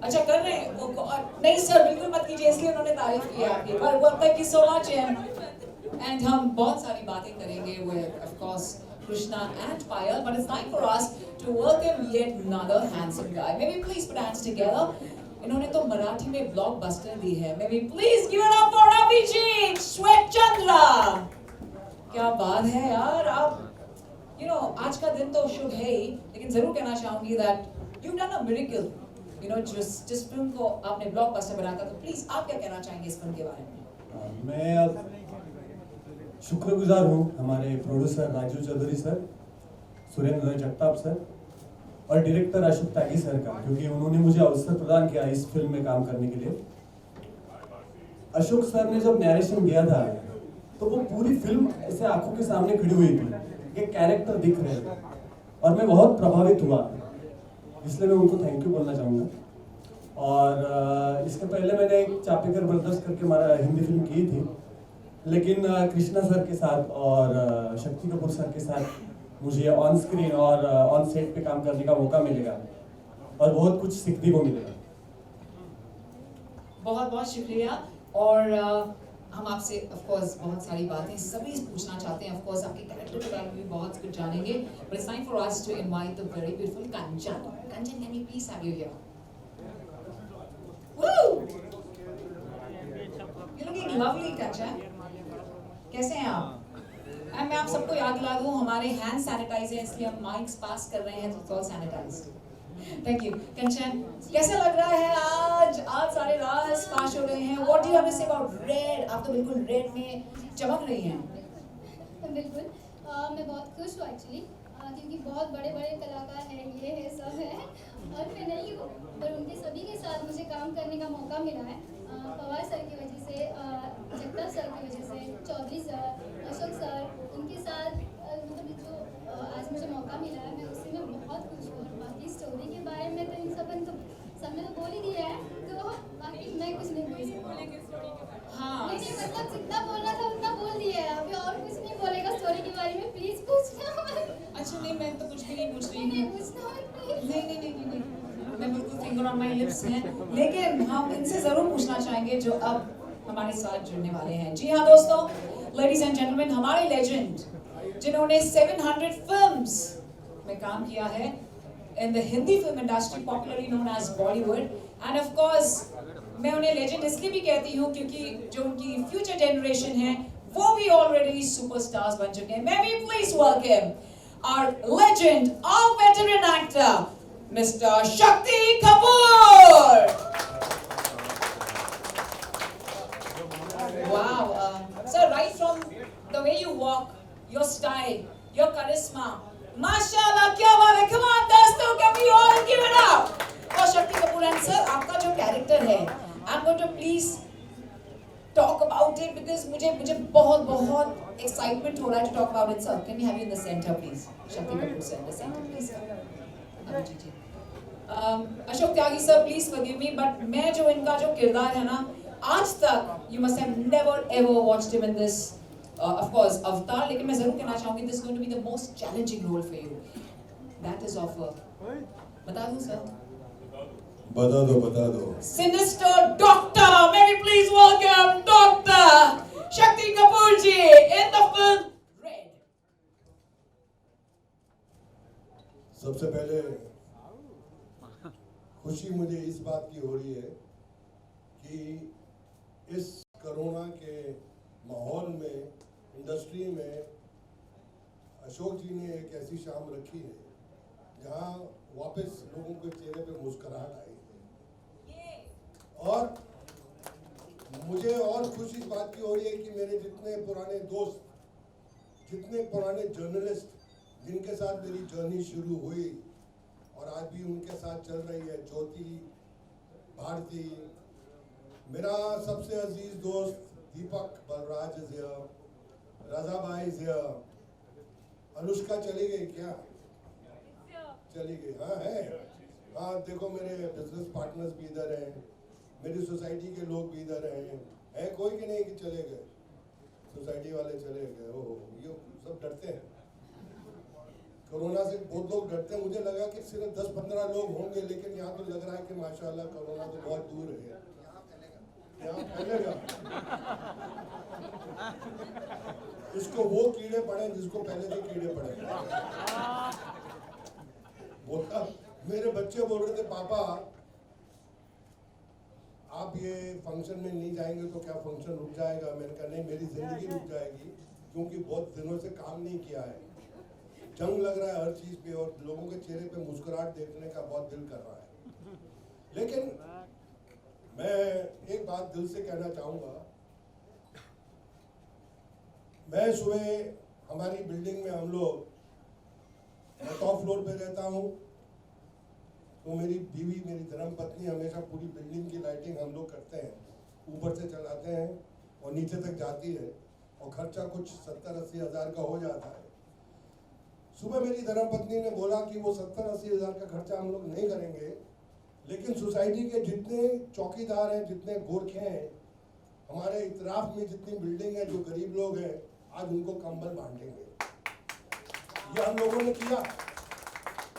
अच्छा कर रहे हैं नहीं सर बिल्कुल मत कीजिए, इसलिए उन्होंने तारीफ की आपकी। पर thank you so much and हम बहुत सारी बातें करेंगे with of course Krishna and Payal, but it's time for us to welcome yet another handsome guy. Maybe please put hands together. इन्होंने तो मराठी में ब्लॉकबस्टर दी है। Maybe please give it up for Abhijit Shwetchandra. क्या बात है यार, आप आज का दिन तो शुभ है ही, लेकिन जरूर कहना चाहूंगी that you've done a miracle. जिस फिल्म को आपने ब्लॉकबस्टर बनाया, तो प्लीज आप क्या कहना चाहेंगे इस फिल्म के बारे में? मैं शुक्रगुजार हूँ हमारे producer Raju Chaudhary sir, Surendra Jagtap sir और डायरेक्टर अशोक त्यागी सर का, क्योंकि उन्होंने मुझे अवसर प्रदान किया इस फिल्म में काम करने के लिए। अशोक सर ने जब नैरेशन दिया था तो वो पूरी फिल्म ऐसे आंखों के सामने खड़ी हुई थी, एक कैरेक्टर दिख रहे थे और मैं बहुत प्रभावित हुआ, इसलिए मैं उनको थैंक यू बोलना चाहूँगा। और इसके पहले मैंने एक चापेकर ब्रदर्स करके हमारा हिंदी फिल्म की थी, लेकिन कृष्णा सर के साथ और शक्ति कपूर सर के साथ मुझे ऑन स्क्रीन और ऑन सेट पे काम करने का मौका मिलेगा और बहुत कुछ सीखने को मिलेगा। बहुत बहुत शुक्रिया। और हम आपसे ऑफ कोर्स बहुत सारी बातें सभी पूछना चाहते हैं, ऑफ कोर्स आपके कैरेक्टर के बारे में भी बहुत कुछ जानेंगे, but it's time for us to invite the very beautiful Kanchan. Kanchan, can you please have you here? Woo! You looking lovely Kanchan. कैसे हैं आप? मैं आप सबको याद दिला दूं, हमारे हैंड सैनिटाइजर, इसलिए हम माइक्स पास कर रहे हैं तो सैनिटाइज्ड। Thank you. कंचन, कैसा लग रहा है आज सारे राज पास हो रहे हैं? What do you have to say about raid? आप तो बिल्कुल रेड में चमक रही हैं। बिल्कुल मैं बहुत खुश हूँ एक्चुअली, क्योंकि बहुत बड़े बड़े कलाकार हैं, ये है सब है और मैं नहीं हूँ, पर उनके सभी के साथ मुझे काम करने का मौका मिला है। पवार सर की वजह से, जगताप सर की वजह से, चौधरी सर, अशोक सर, उनके साथ मतलब जो आज मुझे मौका मिला है, मैं उससे मैं बहुत खुश हूँ। बाकी स्टोरी के बारे में तो इन सबने तो बोल ही दिया है, तो बाकी मैं कुछ नहीं बोल सकती। हाँ, नहीं मतलब जितना बोलना था उतना बोल दिया है, अभी और कुछ नहीं बोलेगा स्टोरी के बारे में, प्लीज पूछना। अच्छा नहीं, मैं तो कुछ भी नहीं पूछ रही नहीं हूँ। पूछना मत, नहीं, मैं बिल्कुल फिंगर ऑन माय लिप्स हैं, लेकिन हम इनसे जरूर पूछना चाहेंगे जो अब हमारे साथ जुड़ने वाले हैं। जी हाँ दोस्तों, लेडीज एंड जेंटलमैन, हमारे लेजेंड जिन्होंने 700 फिल्म्स में काम किया है in the Hindi film industry, popularly known as Bollywood, and of course मैं उन्हें लेजेंड इसलिए भी कहती हूँ क्योंकि जो उनकी फ्यूचर जनरेशन है वो भी ऑलरेडी सुपरस्टार्स बन चुके हैं। May we please welcome our legend, our veteran actor, Mr. Shakti Kapoor. Wow, sir, right from the way you walk, your style, your charisma, माशाल्लाह, क्या बात है। Come on दोस्तों, can we all give it up for Shakti Kapoor? And sir, आपका जो character है, I'm going to please talk about it because मुझे बहुत excitement हो रहा है to talk about it. Sir, can we have you in the center please? Shakti Kapoor sir in the center please. Abhijit ji, Ashok Tyagi sir, please forgive me, but मैं जो इनका जो किरदार है ना, आज तक you must have never ever watched him in this of course अवतार, लेकिन मैं जरूर कहना चाहूंगी this is going to be the most challenging role for you. That is of बता दूं सर? बता दो Sinister Doctor, may we please welcome Dr. Shakti Kapoor ji in the film Red. सबसे पहले खुशी मुझे इस बात की हो रही है कि इस कोरोना के माहौल में इंडस्ट्री में अशोक जी ने एक ऐसी शाम रखी है जहां वापस लोगों के चेहरे पे मुस्कुराहट आई है। और मुझे और खुशी इस बात की हो रही है कि मेरे जितने पुराने दोस्त, जितने पुराने जर्नलिस्ट जिनके साथ मेरी जर्नी शुरू हुई और आज भी उनके साथ चल रही है, ज्योति, भारती, मेरा सबसे अजीज दोस्त दीपक बलराज इज हियर, रजा भाई इज हियर, अनुष्का चली गई क्या? चली गई, हाँ है, हाँ देखो मेरे बिजनेस पार्टनर्स भी इधर हैं, मेरी सोसाइटी के लोग भी इधर हैं, है कोई कि नहीं कि चले गए? सोसाइटी वाले चले गए, ओहो ये सब डरते हैं। कोरोना से बहुत लोग डरते हैं, मुझे लगा कि सिर्फ 10-15 लोग होंगे, लेकिन यहाँ तो लग रहा है कि माशाल्लाह कोरोना तो बहुत दूर है, यहाँ फैलेगा। इसको वो कीड़े पड़े जिसको पहले से कीड़े पड़े। बोला, मेरे बच्चे बोल रहे थे पापा आप ये फंक्शन में नहीं जाएंगे तो क्या फंक्शन रुक जाएगा? मैंने कहा नहीं, मेरी जिंदगी रुक जाएगी, क्योंकि बहुत दिनों से काम नहीं किया है, जंग लग रहा है हर चीज पे, और लोगों के चेहरे पे मुस्कुराहट देखने का बहुत दिल कर रहा है। लेकिन मैं एक बात दिल से कहना चाहूंगा, मैं सुबह हमारी बिल्डिंग में हम लोग, मैं टॉप फ्लोर पे रहता हूँ, तो मेरी बीवी, मेरी धर्म पत्नी हमेशा पूरी बिल्डिंग की लाइटिंग हम लोग करते हैं, ऊपर से चलाते हैं और नीचे तक जाती है, और खर्चा कुछ 70-80 हज़ार का हो जाता है। सुबह मेरी धर्म पत्नी ने बोला कि वो 70-80 हज़ार का खर्चा हम लोग नहीं करेंगे, लेकिन सोसाइटी के जितने चौकीदार हैं, जितने गोरखे हैं, हमारे इतराफ में जितनी बिल्डिंग है, जो गरीब लोग हैं, आज उनको कंबल बांटेंगे। ये हम लोगों ने किया।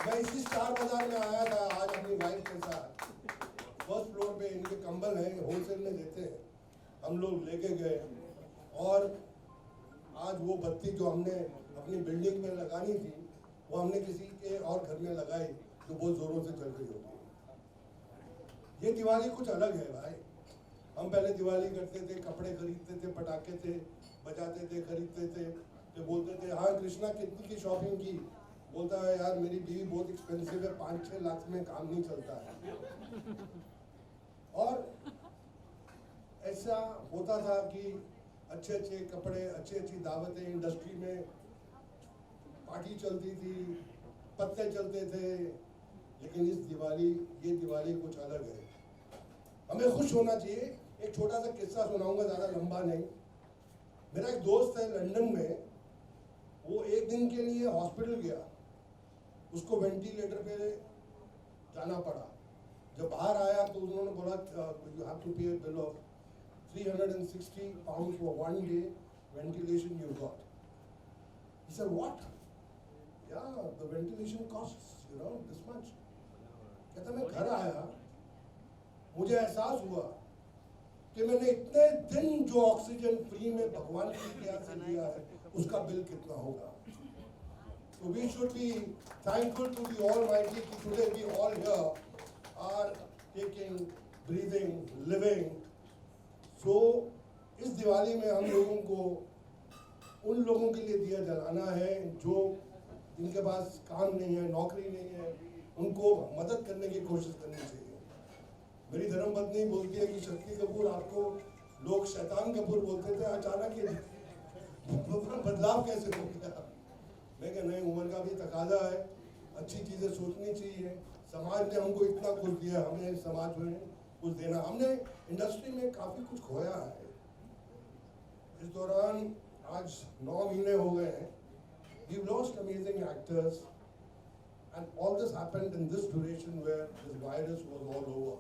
मैं इसी स्टार बाजार में आया था आज अपनी वाइफ के साथ, फर्स्ट फ्लोर पे इनके कंबल हैं, होलसेल में देते हैं, हम लोग लेके गए, और आज वो बत्ती जो हमने अपनी बिल्डिंग में लगानी थी, वो हमने किसी के और घर में लगाई, जो बहुत जोरों से चल रही होगी। ये दिवाली कुछ अलग है भाई। हम पहले दिवाली करते थे, कपड़े खरीदते थे, पटाखे थे, बजाते थे, खरीदते थे, तो बोलते थे हाँ कृष्णा कितनी की शॉपिंग की? बोलता है यार मेरी बीवी बहुत एक्सपेंसिव है, 5-6 लाख में काम नहीं चलता है। और ऐसा होता था कि अच्छे अच्छे कपड़े, अच्छी अच्छी दावतें, इंडस्ट्री में पार्टी चलती थी, पत्ते चलते थे, लेकिन इस दिवाली, ये दिवाली कुछ अलग है। हमें खुश होना चाहिए। एक छोटा सा किस्सा सुनाऊंगा, ज़्यादा लंबा नहीं। मेरा एक दोस्त है लंदन में, वो एक दिन के लिए हॉस्पिटल गया, उसको वेंटिलेटर पे जाना पड़ा। जब बाहर आया तो उन्होंने बोला यू हैव टू पे अ bill of 360 pounds for 1 day ventilation you got. He said, what? Yeah, the ventilation costs, this much. कहता मैं घर आया, मुझे एहसास हुआ कि मैंने इतने दिन जो ऑक्सीजन फ्री में भगवान की दया से दिया है, उसका बिल कितना होगा। So we should be thankful to the Almighty कि today we all here are taking, breathing, living. So इस दिवाली में हम लोगों को उन लोगों के लिए दिया जलाना है जो जिनके पास काम नहीं है, नौकरी नहीं है, उनको मदद करने की कोशिश करनी चाहिए। मेरी धर्मपत्नी बोलती है कि शक्ति कपूर आपको लोग शैतान कपूर बोलते थे, अचानक ये बदलाव कैसे हो गया? मैं कह नहीं, उम्र का भी तकाजा है, अच्छी चीज़ें सोचनी चाहिए। समाज ने हमको इतना कुछ दिया, हमें समाज में कुछ देना। हमने इंडस्ट्री में काफ़ी कुछ खोया है। इस दौरान आज 9 महीने हो गए हैं। We've lost amazing actors, and all this happened in this duration where this virus was all over.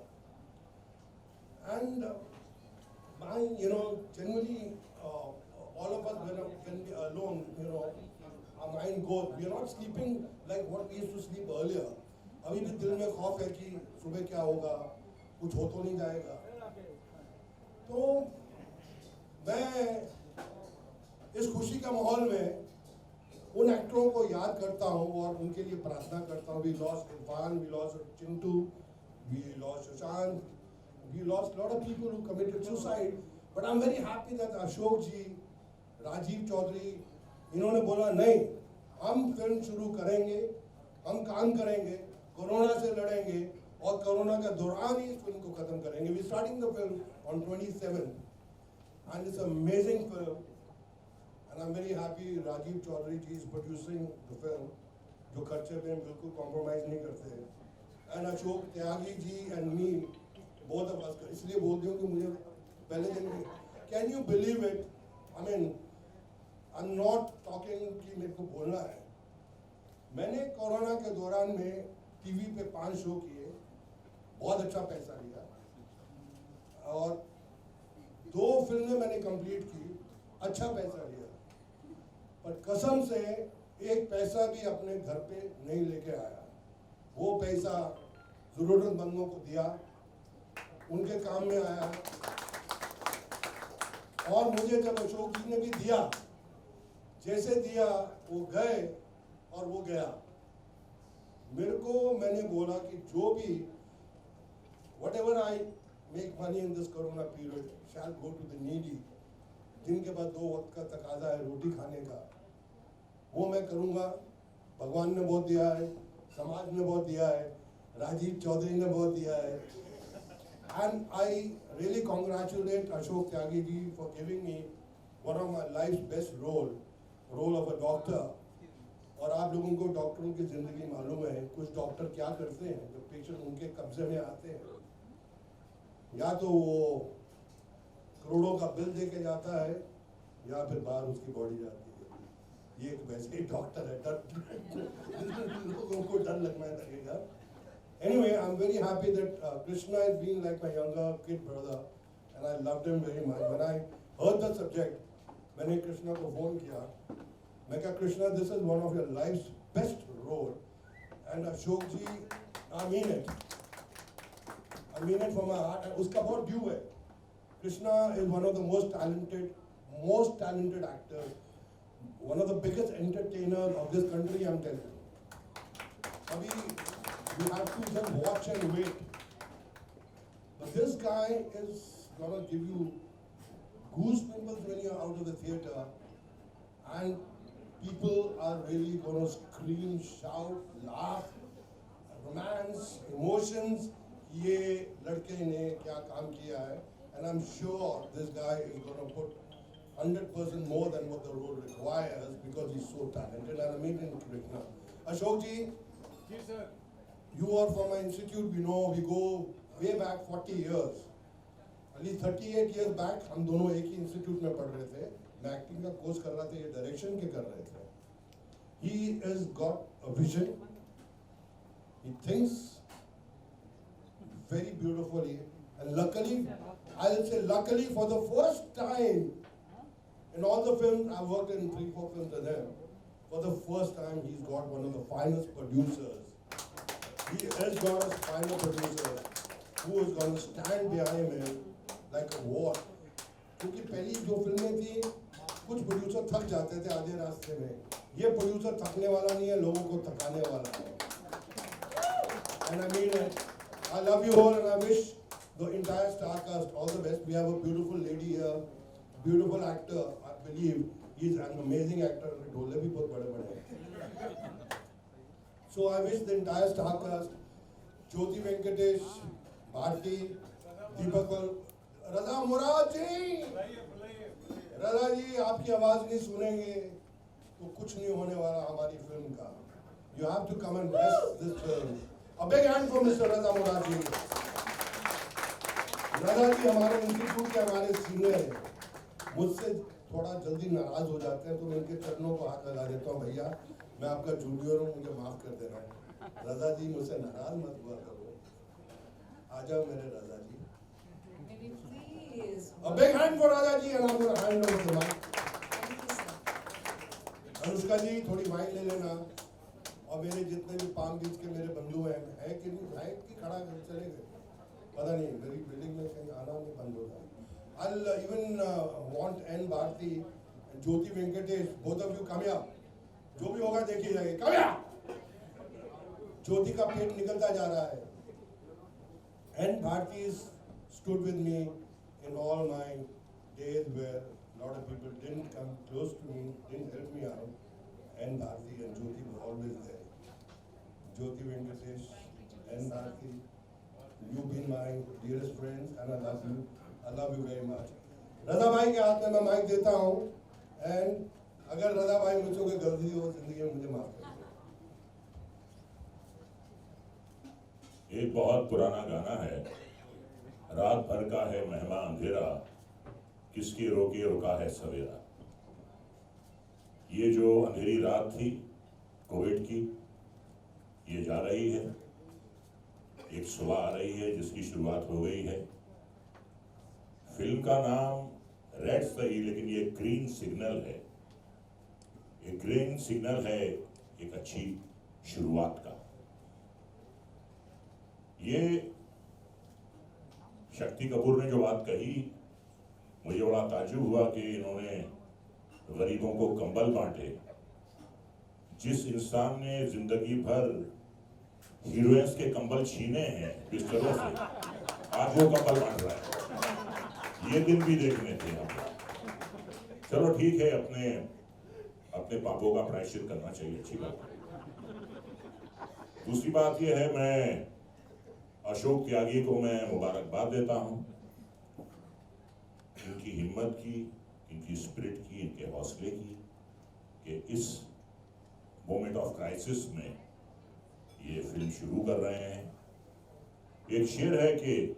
And generally, all of us when we are alone, our mind goes. We are not sleeping like what we used to sleep earlier. अभी भी दिल में खौफ है कि सुबह क्या होगा, कुछ हो तो नहीं जाएगा। तो मैं इस खुशी का माहौल में उन एक्टरों को याद करता हूँ और उनके लिए प्रार्थना करता हूँ। We lost Irfan, we lost Chintu, we lost Sushant, we lost a lot of people who committed suicide. But I'm very happy that Ashok जी, राजीव चौधरी, इन्होंने बोला नहीं, हम फिल्म शुरू करेंगे, हम काम करेंगे, कोरोना से लड़ेंगे और कोरोना के दौरान ही इस फिल्म को खत्म करेंगे। We starting the film on 27th, and it's an amazing film. And I'm very happy Rajiv Chaudhary ji is producing the film, जो खर्चे में बिल्कुल कॉम्प्रोमाइज नहीं करते। And Ashok Tyagi ji and me, both of us, इसलिए बोलती हूँ कि मुझे पहले दिन में, can you believe it? I mean, I'm not talking कि मेरे को बोलना है। मैंने कोरोना के दौरान में टीवी पे 5 शो किए, बहुत अच्छा पैसा लिया, और 2 फिल्में मैंने कंप्लीट की, अच्छा पैसा लिया। पर कसम से एक पैसा भी अपने घर पे नहीं लेके आया। वो पैसा जरूरतमंदों को दिया, उनके काम में आया। और मुझे जब अशोक जी ने भी दिया, जैसे दिया वो गए और वो गया। मेरे को, मैंने बोला कि जो भी whatever I make money in this corona period shall go to the needy, जिनके पास 2 वक्त का तकाजा है रोटी खाने का, वो मैं करूँगा। भगवान ने बहुत दिया है, समाज ने बहुत दिया है, राजीव चौधरी ने बहुत दिया है। And I really congratulate Ashok Tyagi ji for giving me one of my life's best role of a doctor. और आप लोगों को डॉक्टरों की जिंदगी मालूम है, कुछ डॉक्टर क्या करते हैं जब पेशेंट उनके कब्जे में आते हैं, या तो वो करोड़ों का बिल दे के जाता है या फिर बाहर उसकी बॉडी जाती है। ये एक वैसे ही डॉक्टर है, लोगों को डर लगना लगेगा। Anyway, I'm very happy that Krishna has been like my younger kid brother, and I loved him very much. When I heard the subject, मैंने कृष्णा को फोन किया, मैं कहा Krishna, this is one of your life's best role, and Ashok ji, I mean it from my heart, and उसका बहुत due है। Krishna is one of the most talented actors, one of the biggest entertainers of this country, I'm telling you. अभी you have to just watch and wait. But this guy is gonna give you goosebumps when you're out of the theater, and people are really gonna scream, shout, laugh, romance, emotions. ये लड़के ने क्या काम किया है, and I'm sure this guy is gonna put 100% more than what the role requires because he's so talented. And I mean in Krishna. Ashok ji, Yes, sir. you are from my institute. We know we go way back 40 years. At least 38 years back, हम दोनों एक ही institute में पढ़ रहे थे। मैं acting का course कर रहा था, ये डायरेक्शन के कर रहे थे। He has got a vision. He thinks very beautifully, and luckily, I'll say luckily, for the first time in all the films I've worked in, 3-4 films with him, for the first time he's got one of the finest producers. He has got a final producer who is going to stand behind him like a wall. क्योंकि पहली जो फिल्में थी, कुछ producer थक जाते थे आधे रास्ते में। ये प्रोड्यूसर थकने वाला नहीं है, लोगों को थकाने वाला है। And I mean it. I love you all, and I wish the entire star cast all the best. We have a beautiful lady here, beautiful actor. I believe he's an amazing actor. Dhole भी बहुत बड़े-बड़े हैं। So I wish the entire star cast, Jyoti Venkatesh, Bharti, Deepak, रजा मुराद जी, रजा जी, आपकी आवाज नहीं सुनेंगे तो कुछ नहीं होने वाला हमारी फिल्म का। You have to come and bless this film. A big hand for Mr. Raza Murad ji. रजा जी हमारे इंस्टीट्यूट के हमारे सीनियर हैं, मुझसे थोड़ा जल्दी नाराज हो जाते हैं तो मैं इनके चरणों को हाथ लगा देता हूँ, भैया मैं आपका जूनियर हूँ, मुझे माफ कर देना। रजा जी मुझसे नाराज मत हुआ करो, आ जाओ मेरे रजा जी। Please. A big hand for Raja ji, and I'm going to hand over the mic. Thank you, sir. Anushka जी थोड़ी वाइन ले लेना, और मेरे जितने भी पाम बीच के मेरे बंधु हैं, है कि नहीं, है कि खड़ा कर चले गए, पता नहीं, मेरी बिल्डिंग में कहीं आना नहीं बंद होता। I'll even want N Bharti and Jyoti Venkatesh, both of you come here. जो भी होगा देखिए जाएंगे, come here. ज्योति का पेट निकलता जा रहा है। N Bharti stood with me in all my days where a lot of people didn't come close to me, didn't help me out. N Bharti and Jyoti were always there. Jyoti Venkatesh, N Bharti, you've been my dearest friends, and I love you. I love you very much. रजा भाई के हाथ में मैं mic देता हूँ, and अगर रजा भाई मुझसे कोई गलती हो जिंदगी में मुझे माफ कर दो। एक बहुत पुराना गाना है, रात भर का है महमा अंधेरा, किसकी रोके रुका है सवेरा। ये जो अंधेरी रात थी कोविड की, ये जा रही है, एक सुबह आ रही है जिसकी शुरुआत हो गई है। फिल्म का नाम रेड सही, लेकिन ये ग्रीन सिग्नल है। एक ग्रीन सिग्नल है एक अच्छी शुरुआत का। ये शक्ति कपूर ने जो बात कही, मुझे बड़ा ताज्जुब हुआ कि इन्होंने गरीबों को कंबल बांटे। जिस इंसान ने जिंदगी भर हीरोइंस के कंबल छीने हैं बिस्तरों से, आज वो कंबल बांट रहा है। ये दिन भी देखने थे हमें। चलो ठीक है, अपने अपने पापों का प्रायश्चित करना चाहिए, अच्छी बात है। दूसरी बात यह है, मैं अशोक त्यागी को मैं मुबारकबाद देता हूं, इनकी हिम्मत की, इनकी स्पिरिट की, इनके हौसले की कि इस मोमेंट ऑफ क्राइसिस में ये फिल्म शुरू कर रहे हैं। एक शेर है कि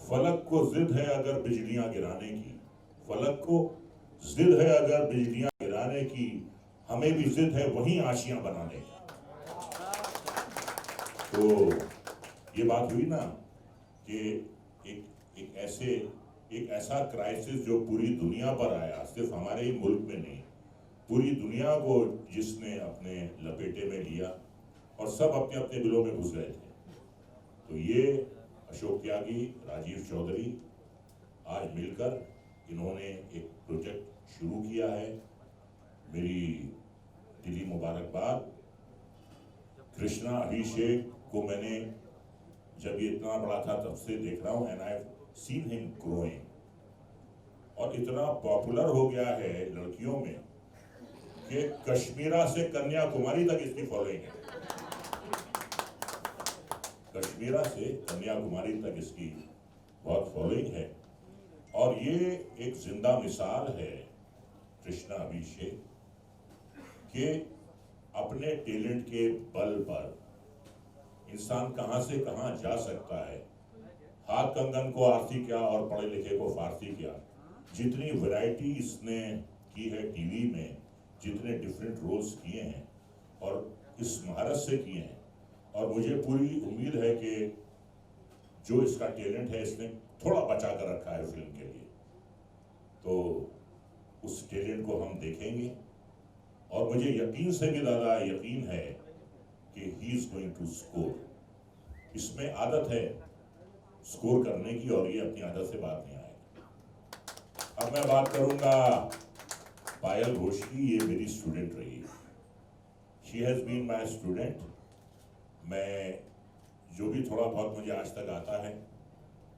फलक को जिद है अगर बिजलियां गिराने की, फलक को जिद है अगर बिजलियां गिराने की, हमें भी जिद है वहीं आशियां बनाने की। तो ये बात हुई ना कि एक ऐसा क्राइसिस जो पूरी दुनिया पर आया, सिर्फ हमारे ही मुल्क में नहीं, पूरी दुनिया को जिसने अपने लपेटे में लिया और सब अपने अपने दिलों में घुस गए थे। तो ये अशोक त्यागी, राजीव चौधरी आज मिलकर इन्होंने एक प्रोजेक्ट शुरू किया है। मेरी दिली मुबारकबाद। कृष्णा अभिषेक को मैंने जब ये इतना बड़ा था तब से देख रहा हूँ, and I have seen him growing, और इतना पॉपुलर हो गया है लड़कियों में कि कश्मीरा से कन्याकुमारी तक इसकी फॉलोइंग है। कश्मीरा से कन्याकुमारी तक इसकी बहुत फॉलोइंग है, और ये एक जिंदा मिसाल है कृष्णा अभिषेक के अपने टैलेंट के बल पर इंसान कहां से कहां जा सकता है। हाथ कंगन को आरती क्या और पढ़े लिखे को फारसी क्या। जितनी वैरायटी इसने की है टीवी में, जितने डिफरेंट रोल्स किए हैं और इस महारत से किए हैं, और मुझे पूरी उम्मीद है कि जो इसका टैलेंट है इसने थोड़ा बचा कर रखा है फिल्म के लिए, तो उस टैलेंट को हम देखेंगे। और मुझे यकीन से भी ज़्यादा यकीन है कि he is going to score. इसमें आदत है स्कोर करने की, और ये अपनी आदत से बात नहीं आएगी। अब मैं बात करूंगा पायल घोष की। ये मेरी स्टूडेंट रही है, she has been my student. मैं जो भी थोड़ा बहुत मुझे आज तक आता है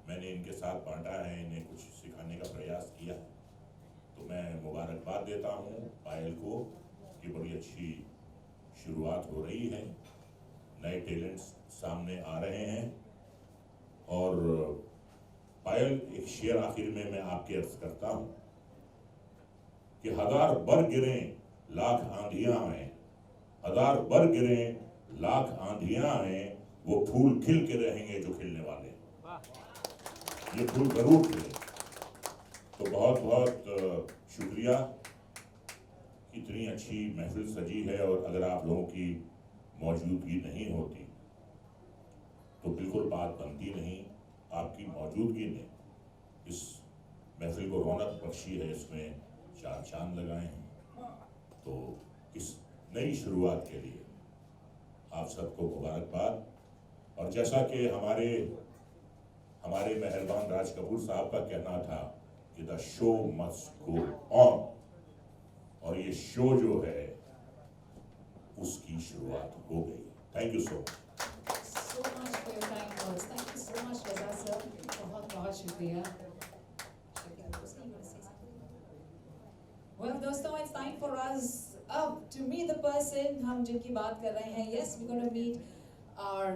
मैंने इनके साथ बांटा है, इन्हें कुछ सिखाने का प्रयास किया है। तो मैं मुबारकबाद देता हूँ पायल को कि बड़ी अच्छी शुरुआत हो रही है, नए टैलेंट्स सामने आ रहे हैं। और पायल, एक शेर आखिर में मैं आपके अर्ज करता हूं कि हजार बर गिरें लाख आंधियां आए, हजार बर गिरें लाख आंधियां आए, वो फूल खिल के रहेंगे जो खिलने वाले, ये फूल जरूर खिले। तो बहुत बहुत शुक्रिया, इतनी अच्छी महफिल सजी है, और अगर आप लोगों की मौजूदगी नहीं होती तो बिल्कुल बात बनती नहीं। आपकी मौजूदगी ने इस महफिल को रौनक बख्शी है, इसमें चार चांद लगाए हैं। तो इस नई शुरुआत के लिए आप सबको मुबारकबाद। और जैसा कि हमारे मेहरबान राज कपूर साहब का कहना था कि the show must go on, और ये शो जो है उसकी शुरुआत हो गई। Thank you so much. So much for your kind words. Thank you so much, Reza sir. बहुत बहुत शुक्रिया। Well, दोस्तों, it's time for us to meet the person हम जिनकी बात कर रहे हैं. Yes, we're going to meet our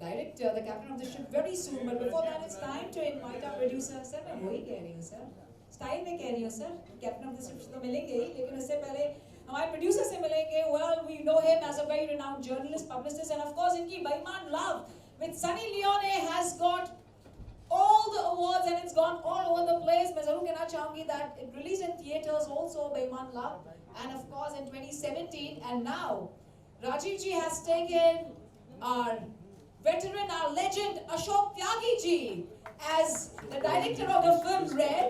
director, the captain of the ship, very soon. But before that, it's time to invite our producer. Sir, मैं वही कह रही हूँ सर, स्टाइल में कह रही हूँ sir. Captain of the ship तो मिलेंगे ही, लेकिन उससे पहले हमारे प्रोड्यूसर से मिलेंगे. Well, we know him as a very renowned journalist, publicist, and of course, इनकी बेईमान love with Sunny Leone has got all the awards and it's gone all over the place. मैं जरूर कहना चाहूँगी that it released in theaters also, बेईमान love, and of course in 2017, and now Rajiv ji has taken our veteran, our legend Ashok Tyagi ji as the director of the film Red,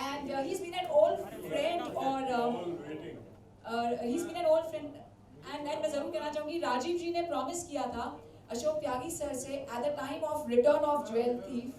and he's been an old friend or he is been an old friend and मैं जरूर कहना चाहूंगी राजीव जी ने promise किया था Ashok Tyagi sir से at the time of return of jewel thief